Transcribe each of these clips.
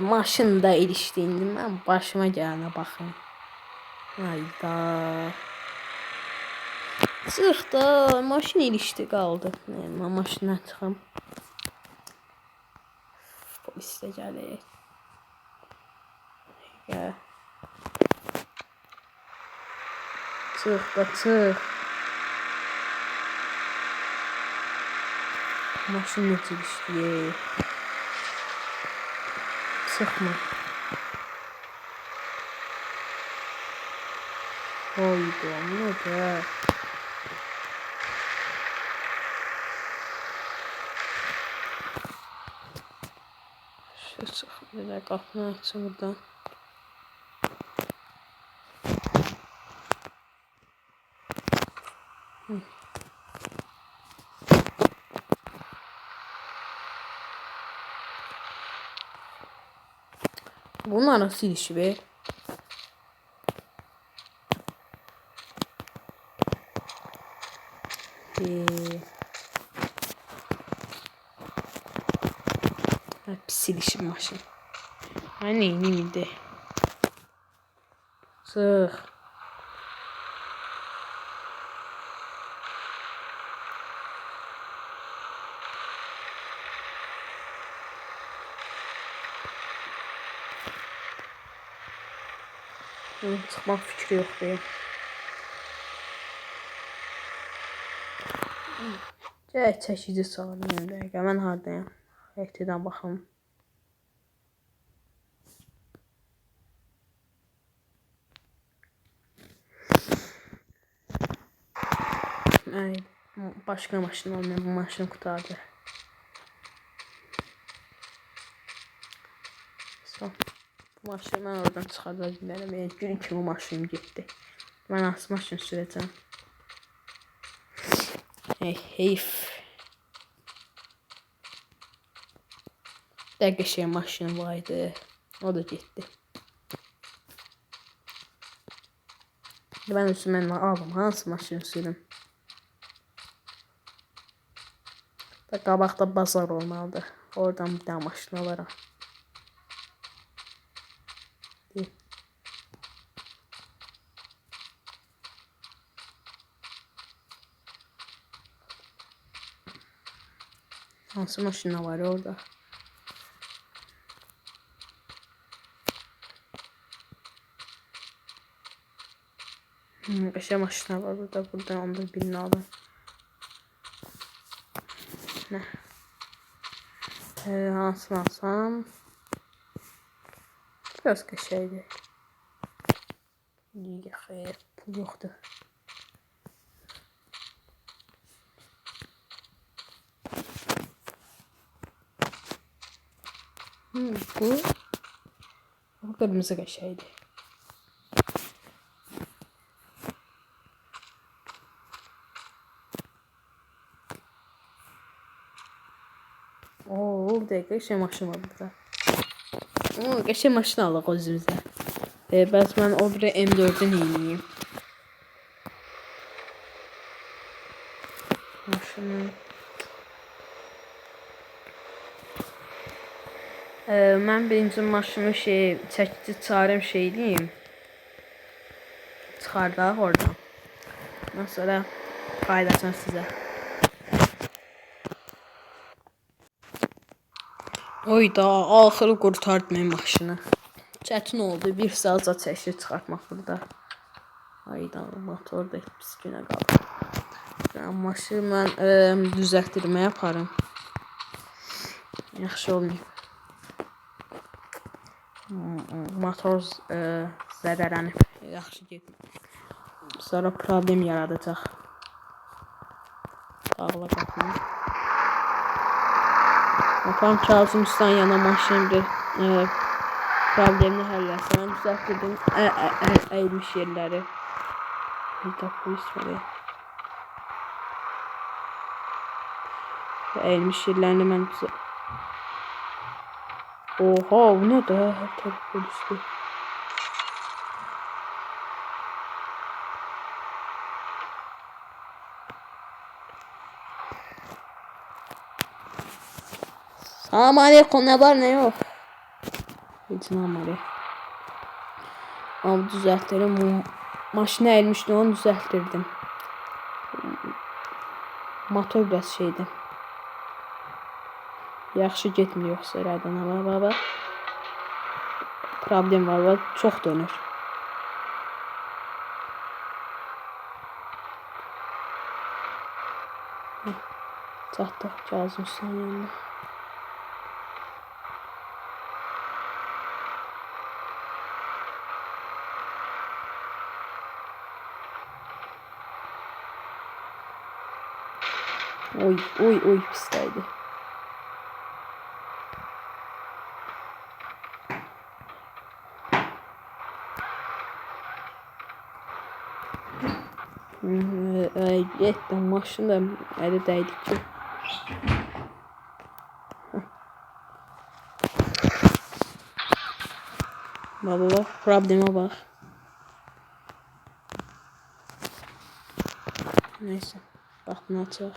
Maşında ilişdiydim ben, başıma gələnə baxın. Hayda. Çıx da, maşın ilişdi qaldı. Mən maşından çıxım. Polis də gəlir. Gəl. Çıx da, çıx. Maşın necə ilişdi? Çıxma. Hayda, nə də? Çıx, bir də qapını açım buradan. Bunun arası ilişi be. Pis ilişim maşın. Ay neyini indi. Çıx. Çıxmaq fikri yoxdur. Gəl çəkici çağırım bir dəqiqə. Mən hardayam? Həktidən baxım. Ay, başqa maşın olmayan bu maşın qutardı. Son. Bu maşını mən oradan çıxarda bilmərəm. Gün kimi maşınım getdi. Mən asıl maşın sürəcəm. Heyf. Dəqiqə şey maşınım var idi. O da getdi. Ben üstümden aldım. Hansı maşını sürüm? Qabaqda bazar olmalıdır. Oradan bir tane maşın alaram. Hansı maşınlar var orada? Qəşəng maşınlar var burada. Buradan onda birini alın. Nə? Hansını alsam? Biraz qəşəngdir. Xeyr, pul yoxdur. Bu qırmızı qəşəngdir. Bir dəqiqə qəşəng maşın var burada. Qəşəng maşın alaq özümüzə. Bəs mən o biri M4-ü neyim? Maşını. Mən birinci maşını çəkici çağırım deyim. Çıxardaq oradan. Ondan sonra paylaşacağım sizə. Oyda, axırı qurtardı mənim maşını. Çətin oldu, bir saat çəkir çıxartmaq burada. Ayda, motor da pis günə qaldı. Maşını mən düzəltdirməyə yaparım. Yaxşı olmayıb. Motor zədələnib. Yaxşı getmir. Sonra problem yaradacaq. Bağla qapını. Bakalım Kazım Ustan yana maşın bir problemini həll etsin. Mən düzəltdirdim əyilmiş yerləri. Bir də polis var. Əyilmiş yerlərini mən düzəltdirdim. Oha, bu ne de? Tabii polisli. Selamünaleyküm, ne var ne yok? Heç namari. Ama düzeltlerim. Maşına ermişti, onu düzelttirdim. Motor biraz şeydi. Yaxşı getmir yoxsa elədən. Baba. Problem var. Çox dönür. Çatdı. Kazım Usta'nın yanına. Oy pisdəydi. Getdim maşın da əli dəydi ki. Baba probleme bak. Neyse. Bak buna çık.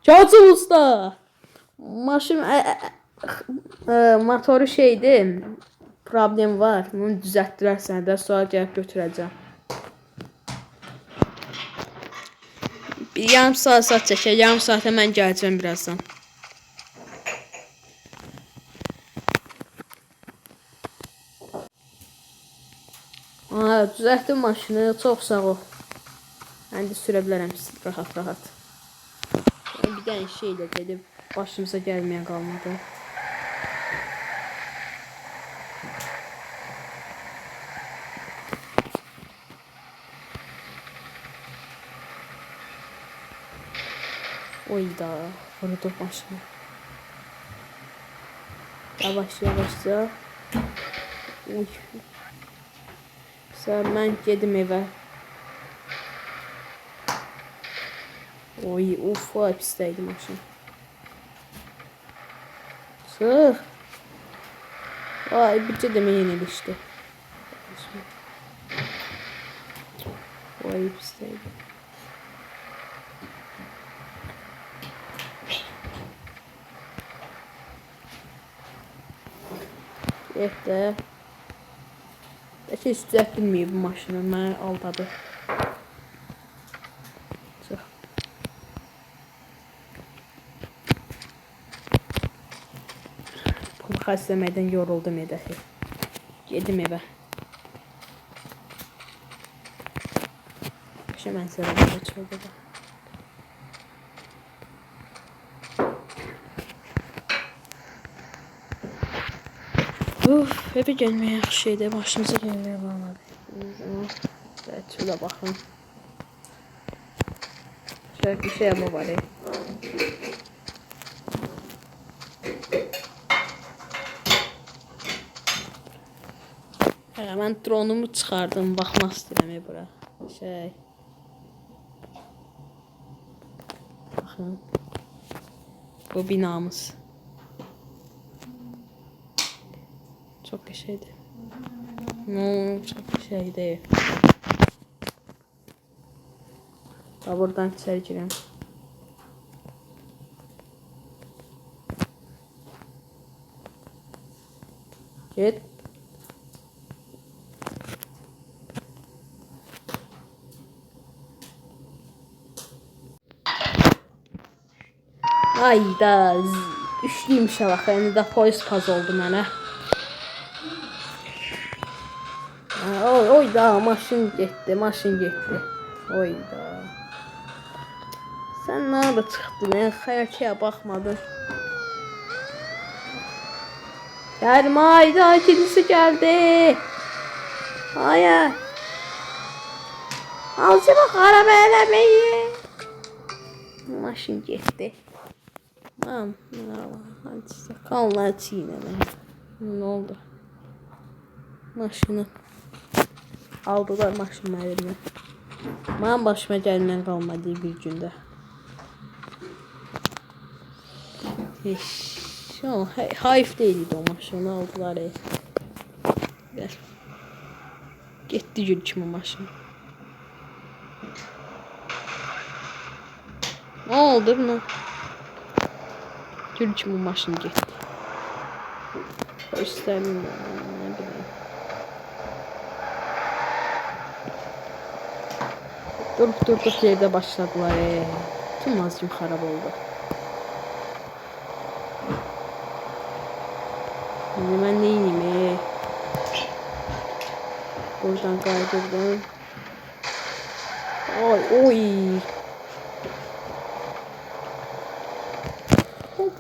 Kazım Usta. Maşın motoru şeydi. Problem var. Bunu düzəltdirərsən də sonra gəlib götürəcəm. Bir yarım saat çəkər. Yarım saata mən gələcəm birazdan. Düzəltdim maşını. Çox sağ ol. İndi sürə bilərəm rahat. Bir dənə şeylə gedib başımıza gəlməyən qalmadı. Oyda vurdu maşını. Yavaşça. Uy. Sonra mən gedim evə. Oy, vay pisdəydi maşın. Sıx. Vay, bircə demə yenilişdi. Vay, pisdəydi. Getdə. Bəlkə heç düzəltdirməyib bu maşını, mənə aldadı. Xəstəməkdən yoruldum edəki. Gedim evə. Başa mənzərə burada çıxıldı da. Evə gəlməyə yaxşı şeydir. Başımıza gəlməyə qalmadı. Şöyle baxın. Şöyle bir şey yapma var. Mən dronumu çıxardım, baxmaq istəyirəm bura. Baxın. Bu binamız. Çok bir şeydi. Çok bir şey değil. Buradan içeri gireyim. Git. Ayda üçlüymüş bak, yani de polis kaz oldu mənə. Oyda maşın getdi. Oyda. Sen nerede çıktın? Xərkiyə baxmadın. Gəlmə, ayda ikincisi geldi. Hayır. Alçı bak, araba eləməyi. Maşın getdi. Tamam. Hadi kanlar çiğneme. Ne oldu? Maşını aldılar maşın elimden. Benim başıma gelmeyen kalmadı bir günde. Hayf değildi o maşını aldılar. Gel. Gitti gül kimi maşın. Ne oldu buna? Şükür ki bu maşın getdi. Göstərim, nə bileyim. Durup yerdə başladılar. Tüm mazcım xarab oldu. Şimdi mən neyim? Buradan kaydırdım. Ay oy.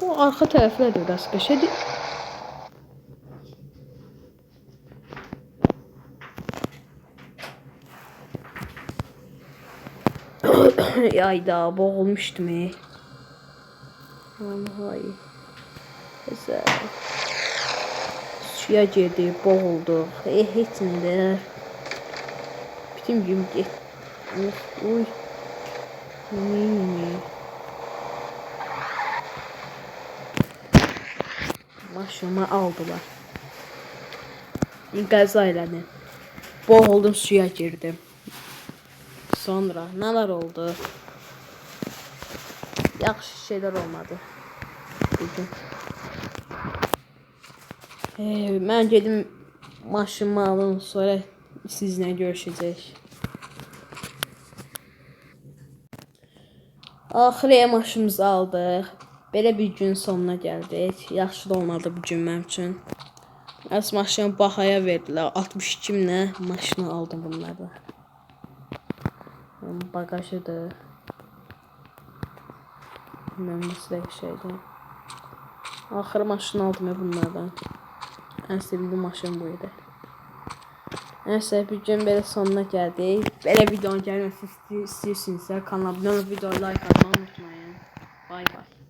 Bu arka taraflar da biraz köşedi. Ayda boğulmuştum. Vallahi. Güzel. Suya girdi, boğuldu. Heç nədir. Bütün gün get. Uy. Maşımı aldılar. Qəza elədim. Boğuldum, suya girdim. Sonra nələr oldu? Yaxşı şeylər olmadı. Bugün. Mən gedim maşınımı alım, sonra sizinlə görüşəcək. Axırıya maşınımızı aldıq. Belə bir gün sonuna gəldik. Yaxşı da olmadı bu gün mənim üçün. Az maşını bahaya verdilər. 62 minə maşını aldım bunları. Bagajıdır. Mühəndislik şeydir. Axırı maşını aldım ya bunlardan. Ən sevimli maşın bu idi. Nəysə, bir gün belə sonuna gəldik. Belə videonun gəlməsi istəyirsinizsə kanala abunə olub videoya like atmayı unutmayın. Bay bay.